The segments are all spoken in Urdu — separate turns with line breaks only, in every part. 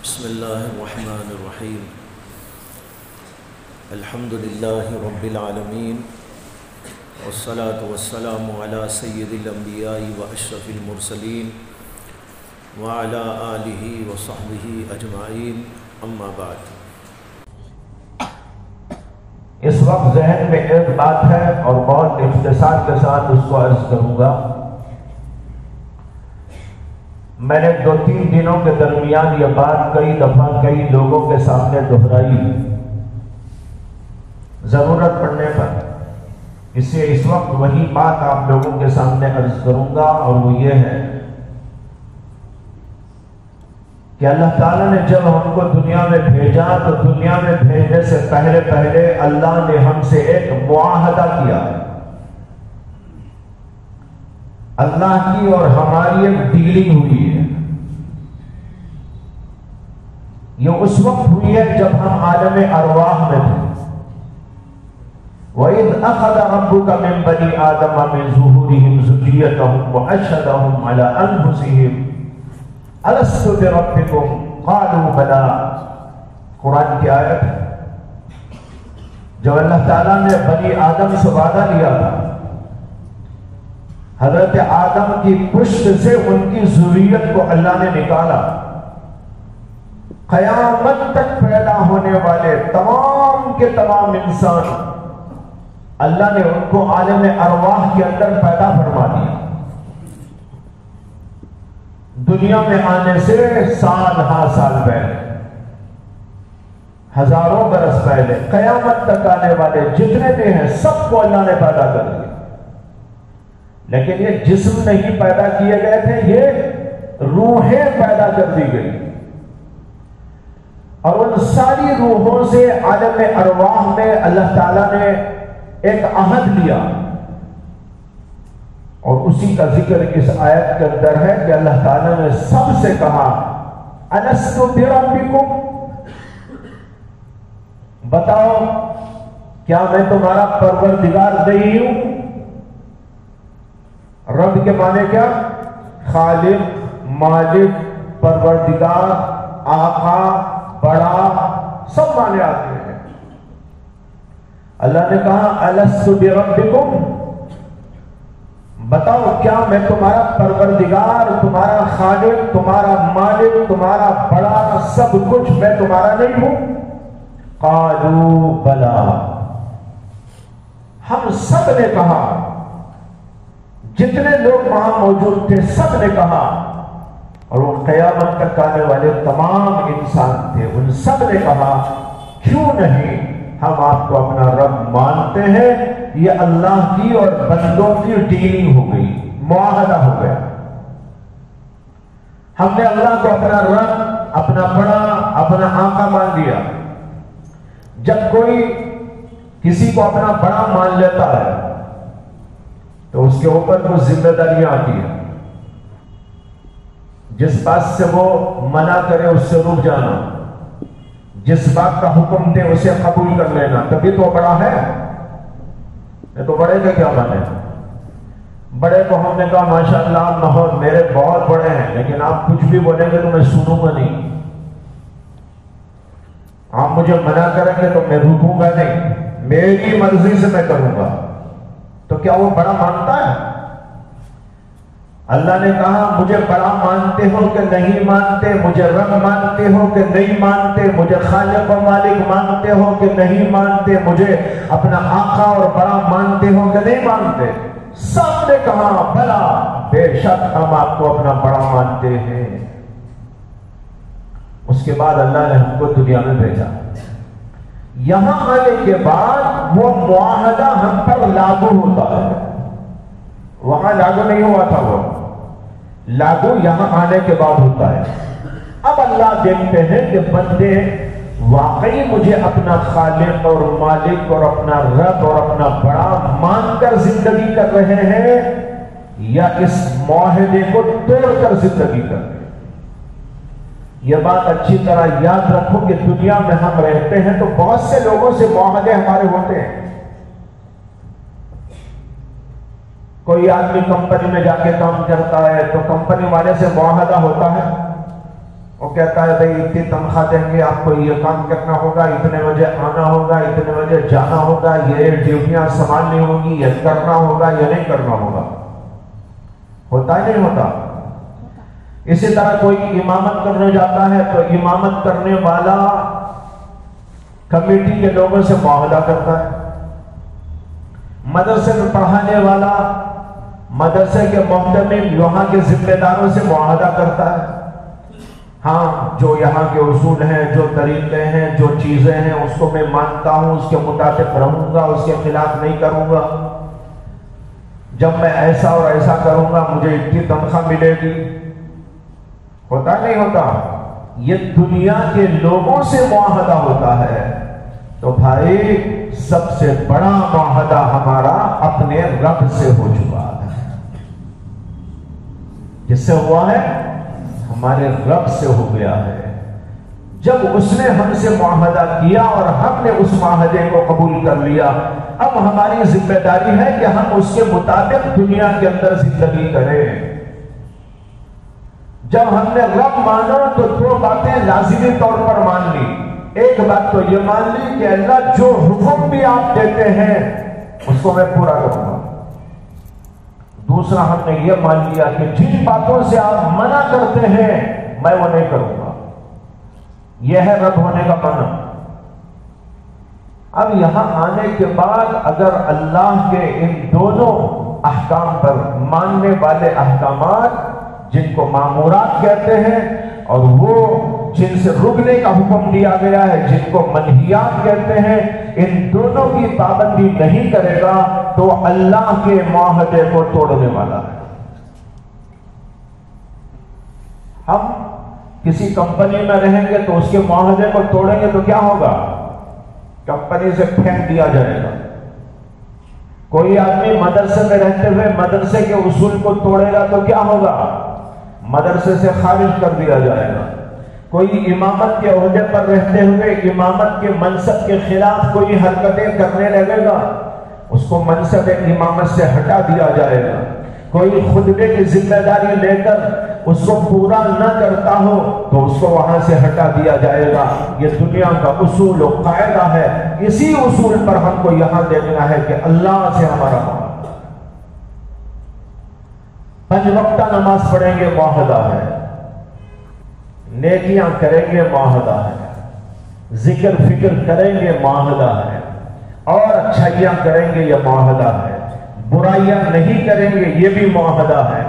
بسم اللہ الرحمن الرحیم الحمد للہ رب العالمین والصلاة والسلام علی سید الانبیاء واشرف المرسلین وعلی آلہ وصحبہ اجمعین اما بعد۔
اس وقت ذہن میں ایک بات ہے اور بہت اختصار کے ساتھ اس کو عرض کروں گا۔ میں نے 2-3 دنوں کے درمیان یہ بات کئی دفعہ کئی لوگوں کے سامنے دہرائی، ضرورت پڑنے پر اس سے اس وقت وہی بات آپ لوگوں کے سامنے عرض کروں گا، اور وہ یہ ہے کہ اللہ تعالیٰ نے جب ہم کو دنیا میں بھیجا تو دنیا میں بھیجنے سے پہلے اللہ نے ہم سے ایک معاہدہ کیا ہے۔ اللہ کی اور ہماری ایک ڈیلنگ ہوئی ہے۔ یہ اس وقت ہوئی ہے جب ہم عالم ارواح میں تھے۔ وَإِذْ أَخَذَ رَبُّكَ مِنْ بَنِي آدَمَ مِنْ ظُهُورِهِمْ ذُرِّيَّتَهُمْ وَأَشْهَدَهُمْ عَلَىٰ أَنفُسِهِمْ أَلَسْتُ بِرَبِّكُمْ قَالُوا بَلَىٰ۔ قرآن کی آیت ہے جب اللہ تعالیٰ نے بنی آدم سے وعدہ لیا تھا، حضرت آدم کی پشت سے ان کی ذریت کو اللہ نے نکالا، قیامت تک پیدا ہونے والے تمام کے تمام انسان اللہ نے ان کو عالم ارواح کے اندر پیدا فرما دیا۔ دنیا میں آنے سے سال پہلے، ہزاروں برس پہلے، قیامت تک آنے والے جتنے بھی ہیں سب کو اللہ نے پیدا کر دیا۔ لیکن یہ جسم نہیں پیدا کیے گئے تھے، یہ روحیں پیدا کر دی گئی، اور ان ساری روحوں سے عالم ارواح میں اللہ تعالیٰ نے ایک عہد لیا، اور اسی کا ذکر اس آیت کے اندر ہے کہ اللہ تعالیٰ نے سب سے کہا الست بربکم، بتاؤ کیا میں تمہارا پروردگار نہیں ہوں؟ رب کے معنی کیا؟ خالق، مالک، پروردگار، آقا، بڑا، سب معنی آتے ہیں۔ اللہ نے کہا الست بربکم، بتاؤ کیا میں تمہارا پروردگار، تمہارا خالق، تمہارا مالک، تمہارا بڑا، سب کچھ میں تمہارا نہیں ہوں؟ قالوا بلا، ہم سب نے کہا، جتنے لوگ وہاں موجود تھے سب نے کہا، اور وہ قیامت تک آنے والے تمام انسان تھے، ان سب نے کہا کیوں نہیں، ہم آپ کو اپنا رب مانتے ہیں۔ یہ اللہ کی اور بندوں کی ڈیلنگ ہو گئی، معاہدہ ہو گیا۔ ہم نے اللہ کو اپنا رب، اپنا بڑا، اپنا آقا مان لیا۔ جب کوئی کسی کو اپنا بڑا مان لیتا ہے تو اس کے اوپر کچھ ذمہ داریاں آتی ہیں۔ جس بات سے وہ منع کرے اس سے رک جانا، جس بات کا حکم دے اسے قبول کر لینا، تبھی تو بڑا ہے۔ نہیں تو بڑے کا کیا مانے؟ بڑے کو ہم نے کہا ماشاءاللہ آپ نہ، میرے بہت بڑے ہیں، لیکن آپ کچھ بھی بولیں گے تو میں سنوں گا نہیں، آپ مجھے منع کریں گے تو میں رکوں گا نہیں، میری مرضی سے میں کروں گا۔ تو کیا وہ بڑا مانتا ہے؟ اللہ نے کہا مجھے بڑا مانتے ہو کہ نہیں مانتے، مجھے رب مانتے ہو کہ نہیں مانتے، مجھے خالق و مالک مانتے ہو کہ نہیں مانتے، مجھے اپنا آقا اور بڑا مانتے ہو کہ نہیں مانتے؟ سب نے کہا بلا، بے شک ہم آپ کو اپنا بڑا مانتے ہیں۔ اس کے بعد اللہ نے ہم کو دنیا میں بھیجا۔ یہاں آنے کے بعد وہ معاہدہ ہم پر لاگو ہوتا ہے، وہاں لاگو نہیں ہوا تھا، وہ لاگو یہاں آنے کے بعد ہوتا ہے۔ اب اللہ دیکھتے ہیں کہ بندے واقعی مجھے اپنا خالق اور مالک اور اپنا رب اور اپنا بڑا مان کر زندگی کر رہے ہیں، یا اس معاہدے کو توڑ کر زندگی کر رہے ہیں۔ یہ بات اچھی طرح یاد رکھو کہ دنیا میں ہم رہتے ہیں تو بہت سے لوگوں سے معاہدے ہمارے ہوتے ہیں۔ کوئی آدمی کمپنی میں جا کے کام کرتا ہے تو کمپنی والے سے معاہدہ ہوتا ہے، وہ کہتا ہے بھائی اتنی تنخواہ دیں گے آپ کو، یہ کام کرنا ہوگا، اتنے بجے آنا ہوگا، اتنے بجے جانا ہوگا، یہ ڈیوٹیاں سنبھالنی ہوگی، یہ کرنا ہوگا، یہ نہیں کرنا ہوگا. ہوتا ہی نہیں ہوتا. اسی طرح کوئی امامت کرنے جاتا ہے تو امامت کرنے والا کمیٹی کے لوگوں سے معاہدہ کرتا ہے. مدرسے میں پڑھانے والا مدرسے کے محتمم یہاں کے ذمہ داروں سے معاہدہ کرتا ہے. ہاں جو یہاں کے اصول ہیں، جو طریقے ہیں، جو چیزیں ہیں، اس کو میں مانتا ہوں، اس کے مطابق رہوں گا، اس کے خلاف نہیں کروں گا. جب میں ایسا اور ایسا کروں گا مجھے اتنی تنخواہ ملے گی. ہوتا نہیں ہوتا. یہ دنیا کے لوگوں سے معاہدہ ہوتا ہے. تو بھائی سب سے بڑا معاہدہ ہمارا اپنے رب سے ہو چکا ہے. کس سے ہوا ہے؟ ہمارے رب سے ہو گیا ہے. جب اس نے ہم سے معاہدہ کیا اور ہم نے اس معاہدے کو قبول کر لیا، اب ہماری ذمہ داری ہے کہ ہم اس کے مطابق دنیا کے اندر زندگی کریں. جب ہم نے رب مانا تو دو باتیں لازمی طور پر مان لی. ایک بات تو یہ مان لی کہ اللہ جو حکم بھی آپ دیتے ہیں اس کو میں پورا کروں گا. دوسرا ہم نے یہ مان لیا کہ جن باتوں سے آپ منع کرتے ہیں میں وہ نہیں کروں گا. یہ ہے رب ہونے کا معنی. اب یہاں آنے کے بعد اگر اللہ کے ان دونوں احکام پر ماننے والے احکامات جن کو مامورات کہتے ہیں اور وہ جن سے رکنے کا حکم دیا گیا ہے جن کو منہیات کہتے ہیں، ان دونوں کی پابندی نہیں کرے گا تو اللہ کے معاہدے کو توڑنے والا ہے. ہم کسی کمپنی میں رہیں گے تو اس کے معاہدے کو توڑیں گے تو کیا ہوگا؟ کمپنی سے پھینک دیا جائے گا. کوئی آدمی مدرسے میں رہتے ہوئے مدرسے کے اصول کو توڑے گا تو کیا ہوگا؟ مدرسے سے خارج کر دیا جائے گا. کوئی امامت کے عہدے پر رہتے ہوئے امامت کے منصب کے خلاف کوئی حرکتیں کرنے لگے گا، اس کو منصب امامت سے ہٹا دیا جائے گا. کوئی خطبے کی ذمہ داری لے کر اس کو پورا نہ کرتا ہو تو اس کو وہاں سے ہٹا دیا جائے گا. یہ دنیا کا اصول و قاعدہ ہے. اسی اصول پر ہم کو یہاں دیکھنا ہے کہ اللہ سے ہمارا معاہدہ. 5 وقتہ نماز پڑھیں گے معاہدہ ہے، نیکیاں کریں گے معاہدہ ہے، ذکر فکر کریں گے معاہدہ ہے، اور اچھائیاں کریں گے یہ معاہدہ ہے، برائیاں نہیں کریں گے یہ بھی معاہدہ ہے.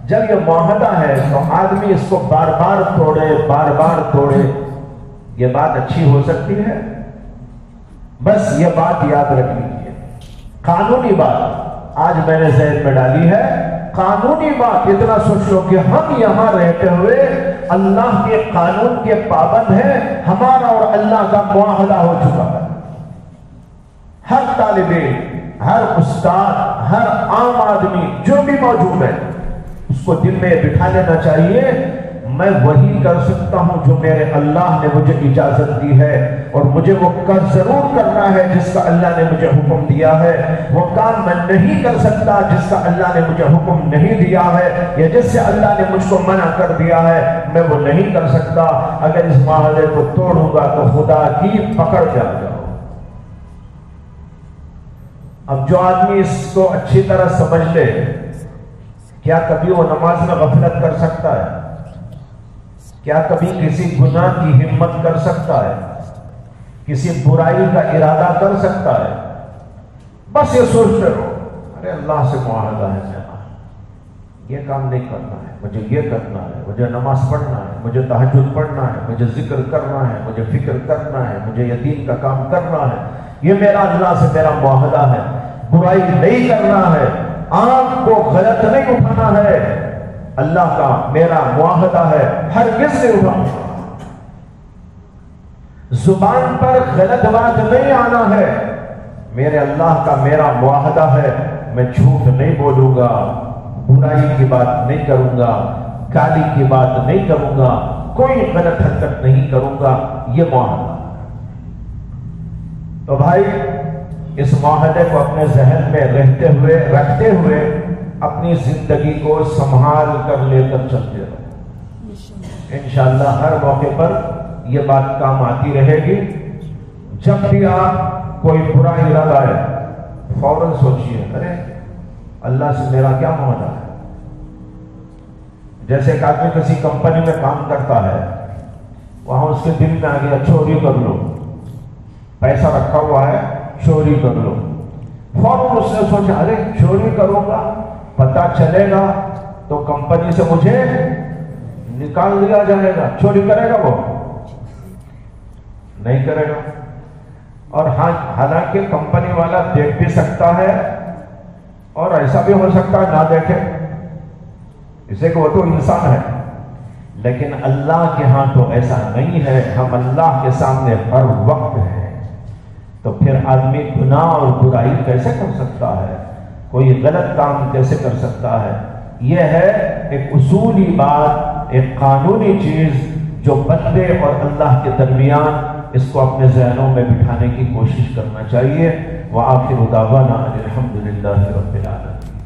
جب یہ معاہدہ ہے تو آدمی اس کو بار بار توڑے بار بار توڑے، یہ بات اچھی ہو سکتی ہے؟ بس یہ بات یاد رکھ لیجیے. قانونی بات آج میں نے ذہن میں ڈالی ہے. قانونی بات اتنا سوچ لو کہ ہم یہاں رہتے ہوئے اللہ کے قانون کے پابند ہیں. ہمارا اور اللہ کا معاہدہ ہو چکا ہے. ہر طالب علم، ہر استاد، ہر عام آدمی جو بھی موجود ہے اس کو دل میں بٹھا لینا چاہیے میں وہی کر سکتا ہوں جو میرے اللہ نے مجھے اجازت دی ہے، اور مجھے وہ کر ضرور کرنا ہے جس کا اللہ نے مجھے حکم دیا ہے. وہ کام میں نہیں کر سکتا جس کا اللہ نے مجھے حکم نہیں دیا ہے، یا جس سے اللہ نے مجھ کو منع کر دیا ہے میں وہ نہیں کر سکتا. اگر اس معاہدے کو توڑوں گا تو خدا کی پکڑ جا جاؤ. اب جو آدمی اس کو اچھی طرح سمجھ لے، کیا کبھی وہ نماز میں غفلت کر سکتا ہے؟ کیا کبھی کسی گناہ کی ہمت کر سکتا ہے؟ کسی برائی کا ارادہ کر سکتا ہے؟ بس یہ سوچتے رہو ارے اللہ سے معاہدہ ہے میرا، یہ کام نہیں کرنا ہے، مجھے یہ کرنا ہے، مجھے نماز پڑھنا ہے، مجھے تہجد پڑھنا ہے، مجھے ذکر کرنا ہے، مجھے فکر کرنا ہے، مجھے یتیم کا کام کرنا ہے. یہ میرا اللہ سے میرا معاہدہ ہے. برائی نہیں کرنا ہے، آنکھ کو غلط نہیں اٹھانا ہے. اللہ کا میرا معاہدہ ہے ہرگز نہیں اٹھاؤں. زبان پر غلط بات نہیں آنا ہے. میرے اللہ کا میرا معاہدہ ہے میں جھوٹ نہیں بولوں گا، برائی کی بات نہیں کروں گا، گالی کی بات نہیں کروں گا، کوئی غلط حرکت نہیں کروں گا. یہ معاہدہ. تو بھائی اس معاہدے کو اپنے ذہن میں رکھتے ہوئے اپنی زندگی کو سنبھال کر لے کر چلتے رہو. انشاءاللہ ہر موقع پر یہ بات کام آتی رہے گی۔ جب بھی آپ کوئی برا ارادہ ہے فوراً سوچیے ارے اللہ سے میرا کیا معاملہ ہے۔ جیسے ایک آدمی کسی کمپنی میں کام کرتا ہے، وہاں اس کے دل میں آ گیا چوری کر لو، پیسہ رکھا ہوا ہے چوری کر لو، فوراً اس نے سوچا ارے چوری کروں گا پتہ چلے گا تو کمپنی سے مجھے نکال دیا جائے گا، چوری کرے گا وہ؟ نہیں کرے گا۔ اور ہاں حالانکہ کمپنی والا دیکھ بھی سکتا ہے اور ایسا بھی ہو سکتا ہے نہ دیکھے، اسے کہ وہ تو انسان ہے، لیکن اللہ کے ہاں تو ایسا نہیں ہے۔ ہم اللہ کے سامنے ہر وقت ہیں، تو پھر آدمی گناہ اور برائی کیسے کر سکتا ہے، کوئی غلط کام کیسے کر سکتا ہے؟ یہ ہے ایک اصولی بات، ایک قانونی چیز جو بندے اور اللہ کے درمیان اس کو اپنے ذہنوں میں بٹھانے کی کوشش کرنا چاہیے۔ وآخر دعوانا ان الحمد للہ رب العالمین۔